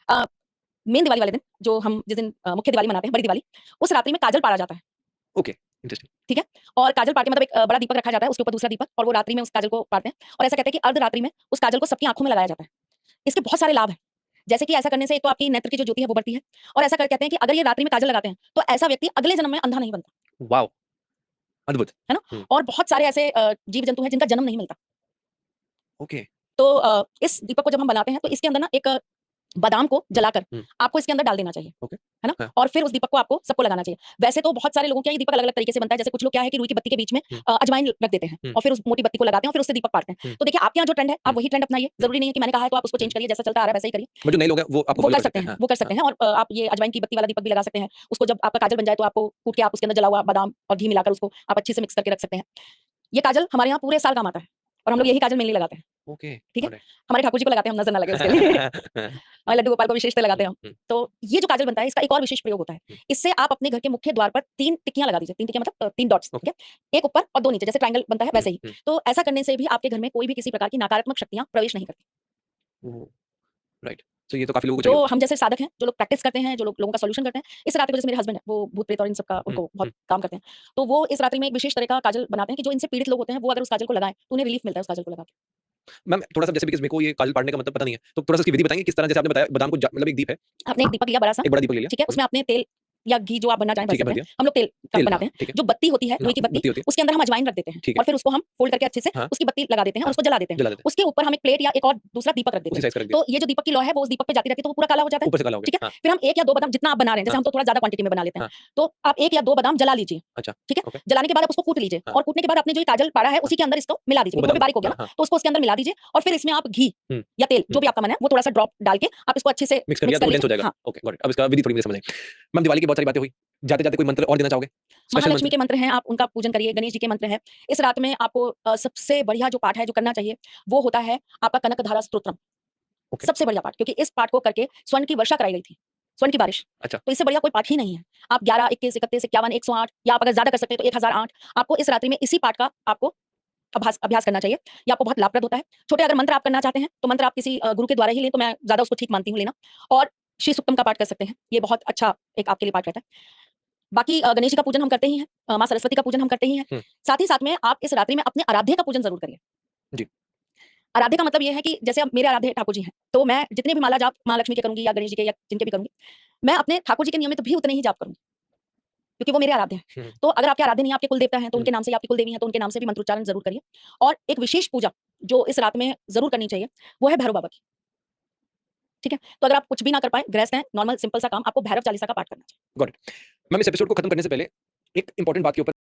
Main Diwali वाले दिन जो हम जिस दिन मुख्य दिवाली मनाते हैं, बड़ी दिवाली, उस रात्रि में काजल पाड़ा जाता है। Okay, interesting. ठीक है? और काजल पार्टी मतलब एक बड़ा दीपक रखा जाता है, उसके ऊपर दूसरा दीपक और वो रात्रि में उस काजल को पाड़ते हैं और ऐसा कहते हैं कि अर्धरात्रि में उस काजल को सबकी आँखों में लगाया जाता है। इसके बहुत सारे लाभ हैं। जैसे कि ऐसा करने से एक तो आपकी नेत्र की जो ज्योति है वो बढ़ती है और ऐसा कहते हैं कि अगर ये रात्रि में काजल लगाते हैं, तो ऐसा व्यक्ति अगले जन्म में अंधा नहीं बनता। वाओ! अद्भुत। है ना? हुँ, और बहुत सारे ऐसे जीव-जंतु हैं जिनका जन्म नहीं मिलता। ओके। तो इस दीपक को जब हम बनाते हैं तो इसके अंदर ना एक बादाम को हुँ, जलाकर हुँ, आपको इसके अंदर डाल देना चाहिए, ओके। है ना? हाँ, और फिर उस दीपक को आपको सबको लगाना चाहिए। वैसे तो बहुत सारे लोगों के यहाँ ये दीपक अलग-अलग तरीके से बनता है, जैसे कुछ लोग क्या है कि रुई की बत्ती के बीच में हुँ, अजवाइन रख देते हैं हुँ, और फिर उस मोटी बत्ती को लगाते हैं और फिर उससे दीपक पाड़ते हैं। हुँ, तो देखिए आपके यहाँ जो ट्रेंड है, हुँ, आप वही ट्रेंड अपनाइए। हुँ, ज़रूरी नहीं है कि मैंने कहा है तो आप उसको हुँ। चेंज करिए, जैसा चलता आ रहा है वैसा ही करिए। बट जो नए लोग हैं वो आपको वो फॉलो कर कर सकते सकते हैं, हैं। हाँ, वो कर हाँ, सकते हैं और आप ये अजवाइन की बत्ती वाला दीपक भी लगा सकते हैं। उसको जब आपका काजल बन जाए तो आपको कूट के आप उसके अंदर जला हुआ बादाम और घी मिलाकर उसको आप अच्छे से मिक्स करके रख सकते हैं। ये काजल हमारे यहाँ पूरे साल काम आता है और हम लोग यही काजल मेनली लगाते हैं। ओके, ठीक है? ऑलराइट। हमारे ठाकुर जी को लगाते हैं, हम नज़र ना लगे उसके लिए। लड्डू गोपाल को विशेषतः लगाते हुँ, हैं हम। हुँ, तो ये जो काजल बनता है इसका एक और विशेष प्रयोग होता है। हुँ, इससे आप अपने घर के मुख्य द्वार पर 3 टिक्कियाँ लगा दीजिए। 3 टिक्कियाँ मतलब 3 डॉट्स, ओके। ठीक है? 1 ऊपर और 2 नीचे जैसे ट्रायंगल बनता है हुँ, वैसे ही। हुँ, तो ऐसा करने से भी आपके घर में कोई भी किसी प्रकार की नकारात्मक शक्तियाँ प्रवेश नहीं करती। ओह! राइट। सो ये तो काफ़ी लोगों को जो चाहिए होता है। हम जैसे साधक हैं, जो लोग प्रैक्टिस करते हैं, जो लोग लोगों का सॉल्यूशन करते हैं, इस रात्रि को जैसे मेरे हस्बैंड हैं, वो भूत-प्रेत और इन सब का हुँ, उनको बहुत हुँ। काम करते हैं। तो वो इस रात्रि में एक विशेष तरह का काजल बनाते हैं कि जो इनसे पीड़ित लोग होते हैं, वो अगर उस काजल को लगाएँ, तो उन्हें रिलीफ मिलता है उस काजल को लगा के। मैम थोड़ा-सा जैसे बिकॉज़ मेरे को ये काजल पाड़ने का मतलब पता नहीं है, तो थोड़ा-सा इसकी विधि बताएँगे किस तरह जैसे आपने बताया बादाम को मतलब एक दीप है, आपने एक दीपक लिया बड़ा-सा, एक बड़ा दीपक ले लिया। ठीक है? हुँ, उसमें आपने तेल या घी जो आप भरना चाहें भर ठीक है भर सकते हैं। दिया। हम लोग तेल का तेल हाँ, बनाते हैं। ठीक है। जो बत्ती होती है, हाँ, लोहे की बत्ती, बत्ती होती है। उसके अंदर हम अजवाइन रख देते हैं ठीक है। और फिर उसको हम फ़ोल्ड करके अच्छे से हाँ, उसकी बत्ती लगा देते हैं और हाँ, उसको जला देते हैं। जला देते हैं। उसके ऊपर हम एक प्लेट या एक और दूसरा दीपक रख देते उसी हैं। साइज़ का रख दिया। तो ये जो दीपक की लौ है, वो उस दीपक पे जाती रहती है, तो वो पूरा काला हो जाता है। ऊपर से काला हो ठीक है? गया। हाँ, फिर हम 1 या 2 बादाम जितना आप बना रहे हैं, जैसे हाँ, हम तो थोड़ा ज़्यादा क्वांटिटी में बना लेते हैं, हाँ, तो आप 1 या 2 बादाम जला लीजिए। अच्छा, ठीक है? ओके। जलाने के बाद आप उसको कूट लीजिए हाँ, और कूटने के बाद आपने जो ये काजल पाड़ा है, हाँ, उसी के अंदर इसको मिला दीजिए वो क्योंकि वो भी बादाम बारीक हो गया हाँ, ना, हाँ। तो उसको उसके अंदर मिला दीजिए और फिर इसमें आप घी हुँ, या तेल, हुँ। जो भी आपका मन है, वो थोड़ा-सा ड्रॉप डाल के आप इसको अच्छे से मिक्स कर दिया मिक्स तो कर वो डेंस हो लीजिए। जाएगा। हाँ। Okay, got it. अब इसका विधि थोड़ी मुझे समझ आई। मैम दिवाली की बहुत सारी बातें हुई। जाते-जाते कोई मंत्र और देना चाहोगे? स्पेशल महालक्ष्मी मंत्र? के मंत्र हैं, आप उनका पूजन करिए, गणेश जी के मंत्र हैं। इस रात में आपको सबसे बढ़िया जो पाठ है, जो करना चाहिए, वो होता है आपका कनकधारा स्तोत्रम। ओके, सबसे बढ़िया पाठ क्योंकि इस पाठ को करके स्वर्ण की वर्षा कराई गई थी, स्वर्ण की बारिश। अच्छा, तो इससे बढ़िया कोई पाठ ही नहीं है। आप 11, 21, 31, 51, 108 या आप अगर ज़्यादा कर सकते हैं तो 1008 आपको इस रात्रि में इसी पाठ का आपको अभ्यास करना चाहिए। ये आपको बहुत लाभप्रद होता है। छोटे अगर मंत्र आप करना चाहते हैं, तो मंत्र आप किसी गुरु के द्वारा ही लें, तो मैं ज़्यादा उसको ठीक मानती हूँ लेना। और श्री सूक्तम का पाठ कर सकते हैं। ये बहुत अच्छा एक आपके लिए पाठ रहता है। बाकी गणेश जी का पूजन हम करते ही हैं, माँ सरस्वती का पूजन हम करते ही हैं। हुँ, साथ ही साथ में आप इस रात्रि में अपने आराध्य का पूजन ज़रूर करिए। जी, आराध्य का मतलब ये है कि जैसे अब मेरे आराध्य ठाकुर जी हैं, तो मैं जितने भी माला जाप माँ लक्ष्मी के करूँगी या गणेश जी के या जिनके भी करूँगी, मैं अपने ठाकुर जी के नियमित भी उतने ही जाप करूँगी, क्योंकि वो मेरे आराध्य हैं। हुँ, तो अगर आपके आराध्य नहीं, आपके कुल देवता हैं, तो हुँ, उनके नाम से, या आपकी कुल देवी हैं, तो उनके नाम से भी मंत्रोच्चारण ज़रूर करिए। और एक विशेष पूजा जो इस रात में ज़रूर करनी चाहिए, वो है भैरव बाबा की, ठीक है? तो अगर आप कुछ भी ना कर पाएँ, गृहस्थ हैं, नॉर्मल सिंपल सा काम, आपको भैरव चालीसा का पाठ करना चाहिए। Got it. मैम इस एपिसोड को खत्म करने से पहले एक इम्पोर्टेंट बात के ऊपर